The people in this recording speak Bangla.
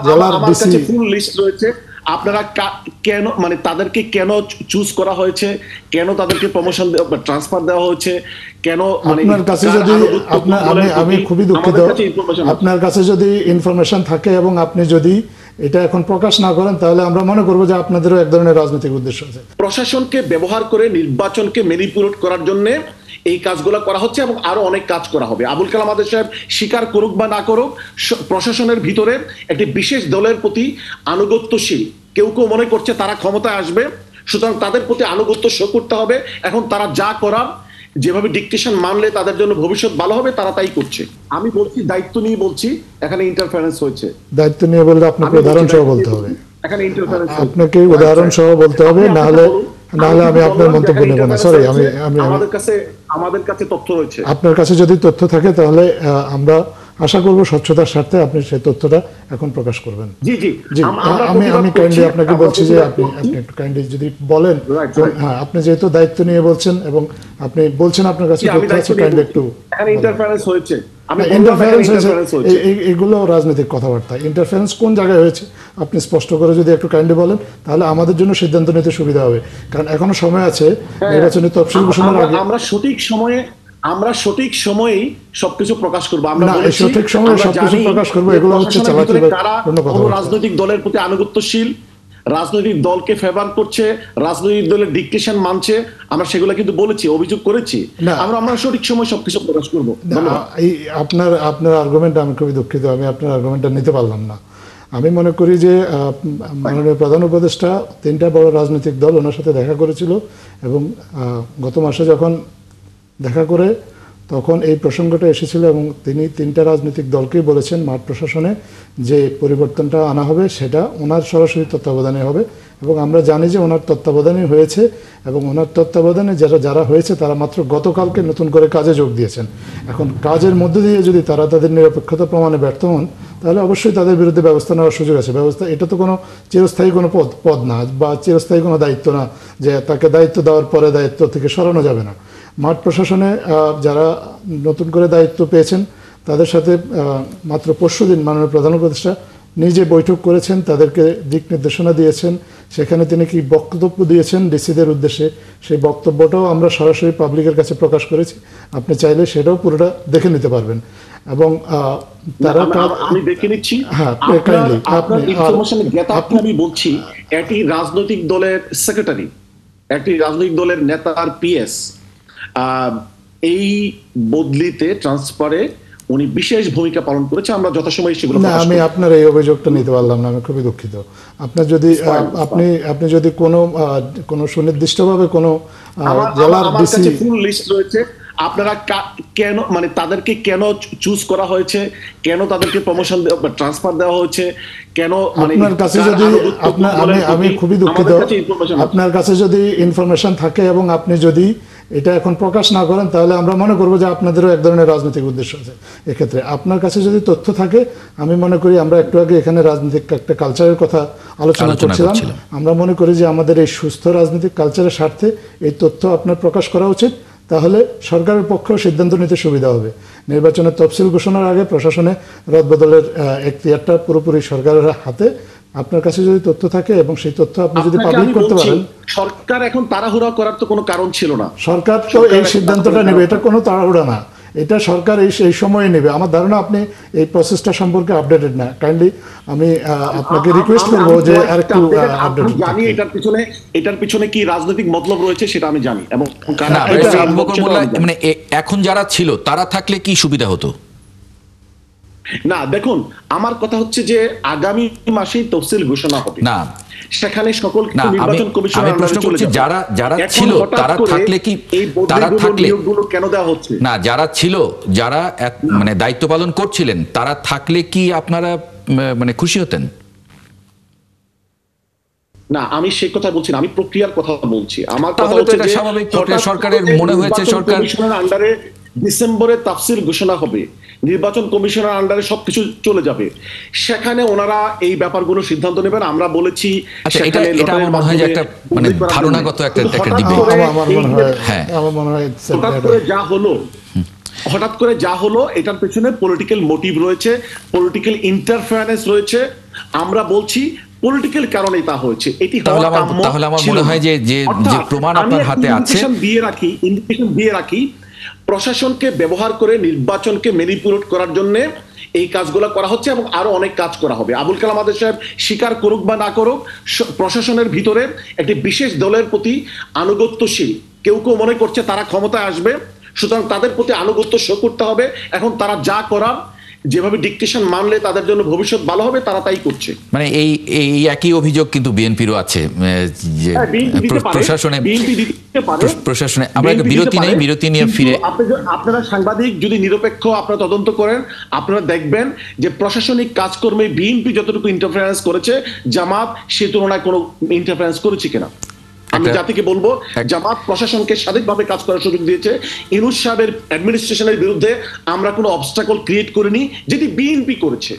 জেলার আমার ডিসি কাছে ফুল লিস্ট রয়েছে। আপনারা কেন মানে তাদেরকে কেন চুজ করা হয়েছে, কেন তাদেরকে প্রমোশন ট্রান্সফার দেওয়া হয়েছে, কেন মানে আপনার কাছে যদি আমি খুবই দুঃখিত, আপনার কাছে যদি ইনফরমেশন থাকে এবং আপনি যদি এটা এখন প্রকাশ না করেন তাহলে আমরা মনে করব যে আপনাদেরও এক ধরনের রাজনৈতিক উদ্দেশ্য আছে। প্রশাসনকে ব্যবহার করে নির্বাচনকে ম্যানিপুলেট করার জন্য এই কাজগুলো করা হচ্ছে এবং আরো অনেক কাজ করা হবে। আবুল কালাম আজাদ সাহেব স্বীকার করুক বা না করুক, প্রশাসনের ভিতরে একটি বিশেষ দলের প্রতি আনুগত্যশীল কেউ কেউ মনে করছে তারা ক্ষমতায় আসবে, সুতরাং তাদের প্রতি আনুগত্য শো করতে হবে। এখন তারা যা করার, যেভাবে ডিকটেশন মানলে তাদের জন্য ভবিষ্যৎ ভালো হবে, তারা তাই করছে। আমি বলছি, দায়িত্ব নিয়ে বলছি, এখানে ইন্টারফারেন্স হয়েছে। দায়িত্ব নিয়ে বললে আপনাকে উদাহরণ সহ বলতে হবে, এখানে ইন্টারফারেন্স আপনাকে উদাহরণ সহ বলতে হবে, না হলে আমি আপনার মন্তব্য নেব না। সরি, আমাদের কাছে তথ্য রয়েছে। আপনার কাছে যদি তথ্য থাকে তাহলে আমরা আশা করব স্বচ্ছতার স্বার্থে আপনি সেই তথ্যটা এখন প্রকাশ করবেন। জি জি, আমি কাইন্ডলি আপনাকে বলছি যে আপনি একটু কাইন্ডলি যদি বলেন। হ্যাঁ, আপনি যেহেতু দায়িত্ব নিয়ে বলছেন এবং আপনি বলছেন আপনার কাছে তথ্য আছে, কাইন্ডলি একটু। এখানে ইন্টারফারেন্স হয়েছে, এগুলো রাজনৈতিক কথাবার্তা। ইন্টারফারেন্স কোন জায়গায় হয়েছে আপনি স্পষ্ট করে যদি একটু কাইন্ডলি বলেন তাহলে আমাদের জন্য সিদ্ধান্ত নিতে সুবিধা হবে, কারণ এখনো সময় আছে নির্বাচনী তফসিল ঘোষণার আগে। আমরা সঠিক সময়েই সবকিছু প্রকাশ করবো। আমরা সঠিক সময়ে সবকিছু প্রকাশ করবো। এগুলো হচ্ছে রাজনৈতিক দলের প্রতি আনুগত্যশীল, রাজনৈতিক দলকে ফেভার করছে, রাজনৈতিক দলের ডিকটেশন মানছে, আমরা সেগুলো কিন্তু বলেছি, অভিযোগ করেছি। আমরা সঠিক সময় সবকিছু প্রকাশ করবো। আপনার আর্গুমেন্ট, আমি খুবই দুঃখিত, আমি আপনার আর্গুমেন্টটা নিতে পারলাম না। আমি মনে করি যে মাননীয় প্রধান উপদেষ্টা 3টা বড় রাজনৈতিক দল ওনার সাথে দেখা করেছিল এবং গত মাসে যখন দেখা করে তখন এই প্রসঙ্গটা এসেছিল এবং তিনি 3টা রাজনৈতিক দলকেই বলেছেন মাঠ প্রশাসনে যে পরিবর্তনটা আনা হবে সেটা ওনার সরাসরি তত্ত্বাবধানে হবে এবং আমরা জানি যে ওনার তত্ত্বাবধানে হয়েছে এবং ওনার তত্ত্বাবধানে যারা হয়েছে তারা মাত্র গতকালকে নতুন করে কাজে যোগ দিয়েছেন। এখন কাজের মধ্যে দিয়ে যদি তারা তাদের নিরপেক্ষতা প্রমাণে ব্যর্থ হন তাহলে অবশ্যই তাদের বিরুদ্ধে ব্যবস্থা নেওয়ার সুযোগ আছে। এটা তো কোনো চিরস্থায়ী কোনো পদ না বা চিরস্থায়ী কোনো দায়িত্ব না যে তাকে দায়িত্ব দেওয়ার পরে দায়িত্ব থেকে সরানো যাবে না। মাঠ প্রশাসনে যারা নতুন করে দায়িত্ব পেয়েছেন তাদের সাথে মাত্র পরশুদিন মাননীয় প্রধান উপদেষ্টা নিজে বৈঠক করেছেন, তাদেরকে দিক নির্দেশনা দিয়েছেন। সেখানে তিনি কি বক্তব্য দিয়েছেন ডিসিদের উদ্দেশ্যে, সেই বক্তব্যটাও আমরা সরাসরি পাবলিকের কাছে প্রকাশ করেছি। আপনি চাইলে সেটাও পুরোটা দেখে নিতে পারবেন এবং তারা আমি দেখে নিচ্ছি। হ্যাঁ, আমি বলছি একটি রাজনৈতিক দলের সেক্রেটারি, একটি রাজনৈতিক দলের নেতার পিএস এই বদলিতে ট্রান্সফারে উনি বিশেষ ভূমিকা পালন করেছে। আমরা যথাসময়ে সেগুলো না, আমি আপনার এই অভিযোগটা নিতে পারলাম না, আমি খুবই দুঃখিত। আপনার যদি আপনি যদি কোনো সুনির্দিষ্টভাবে কোনো জেলার ডিসি ফুল লিস্ট রয়েছে, আপনারা কেন মানে তাদেরকে কেন চুজ করা হয়েছে, কেন তাদেরকে প্রমোশন ট্রান্সফার দেওয়া হয়েছে, কেন আপনার কাছে যদি আমি খুবই দুঃখিত, আপনার কাছে যদি ইনফরমেশন থাকে এবং আপনি যদি এটা এখন প্রকাশ না করেন তাহলে আমরা মনে করব যে আপনাদেরও এক ধরনের রাজনৈতিক উদ্দেশ্য আছে। এক্ষেত্রে আপনার কাছে যদি তথ্য থাকে, আমি মনে করি আমরা একটু আগে এখানে রাজনৈতিক একটা কালচারের কথা আলোচনা করছিলাম, আমরা মনে করি যে আমাদের এই সুস্থ রাজনৈতিক কালচারের স্বার্থে এই তথ্য আপনার প্রকাশ করা উচিত, তাহলে সরকারের পক্ষেও সিদ্ধান্ত নিতে সুবিধা হবে। নির্বাচনের তফসিল ঘোষণার আগে প্রশাসনে রদবদলের এখতিয়ারটা পুরোপুরি সরকারের হাতে। আপনার কাছে যদি তথ্য থাকে এবং সেই তথ্য আপনি যদি পাবলিক করতে পারেন। সরকার এখন তাড়াহুড়া করার তো কোনো কারণ ছিল না। সরকার তো এই সিদ্ধান্তটা নেবে, এটা কোনো তাড়াহুড়া না, এটা সরকার এই সময়ে নেবে। আমার ধারণা আপনি এই প্রসেসটা সম্পর্কে আপডেটেড না। কাইন্ডলি আমি আপনাকে রিকোয়েস্ট করব যে আরেকটু আপডেট জানি এটার পিছনে কি রাজনৈতিক মতলব রয়েছে সেটা আমি জানি। এবং মানে এখন যারা ছিল তারা থাকলে কি সুবিধা হতো? না, দেখুন, আমার কথা হচ্ছে যে আগামী মাসেই তফসিল ঘোষণা হবে না, সেখানে সকল নির্বাচন কমিশনার প্রশ্ন করছি যারা ছিল তারা থাকলে কি নিয়োগগুলো কেন দেওয়া হচ্ছে না? যারা মানে দায়িত্ব পালন করছিলেন তারা থাকলে কি আপনারা মানে খুশি হতেন? না, আমি সেই কথা বলছি না, আমি প্রক্রিয়ার কথা বলছি। আমার কথা হচ্ছে যে স্বাভাবিক প্রক্রিয়া, সরকারের মনে হয়েছে সরকার আন্ডারে ডিসেম্বরে তাফসিল ঘোষণা হবে, নির্বাচন কমিশনের আন্ডারে সবকিছু চলে যাবে, সেখানে ওনারা এই ব্যাপারগুলো সিদ্ধান্ত নেবেন। আমরা বলেছি এটা আমার মনে হয় যে একটা মানে ধারণাগত একটা দিক। আমার মনে হয় যা হলো হঠাৎ করে যা হলো এটার পেছনে পলিটিক্যাল মোটিভ রয়েছে, পলিটিক্যাল ইন্টারফারেন্স রয়েছে। আমরা বলছি পলিটিক্যাল কারণেই তা হয়েছে। এটি তাহলে আমার মনে হয় যে যে প্রমাণ আপনার হাতে আছে। ইন্ডিকেশন দিয়ে রাখি প্রশাসনকে ব্যবহার করে নির্বাচনকে ম্যানিপুলেট করার জন্য এই কাজগুলো করা হচ্ছে এবং আরো অনেক কাজ করা হবে। আবুল কালাম আজাদ সাহেব স্বীকার করুক বা না করুক, প্রশাসনের ভিতরে একটি বিশেষ দলের প্রতি আনুগত্যশীল কেউ কেউ মনে করছে তারা ক্ষমতায় আসবে, সুতরাং তাদের প্রতি আনুগত্য শো করতে হবে। এখন তারা যা করার, যেভাবে ডিকটেশন মানলে তাদের জন্য ভবিষ্যৎ ভালো হবে, তারা তাই করছে। মানে এই একই অভিযোগ কিন্তু বিএনপিরও আছে যে প্রশাসনে। আমরা বিরতি নিয়ে ফিরে, আপনারা সাংবাদিক যদি নিরপেক্ষ আপনারা তদন্ত করেন, আপনারা দেখবেন যে প্রশাসনিক কাজকর্মে বিএনপি যতটুকু ইন্টারফারেন্স করেছে, জামাত সে তুলনায় কোনো ইন্টারফারেন্স করেছে কিনা। আমি জাতিকে বলবো জামাত প্রশাসনকে স্বাধীনভাবে কাজ করার সুযোগ দিয়েছে। ইউনূস সাহেবের অ্যাডমিনিস্ট্রেশনের বিরুদ্ধে আমরা কোনো অবস্টাকল ক্রিয়েট করিনি, যেটি বিএনপি করেছে।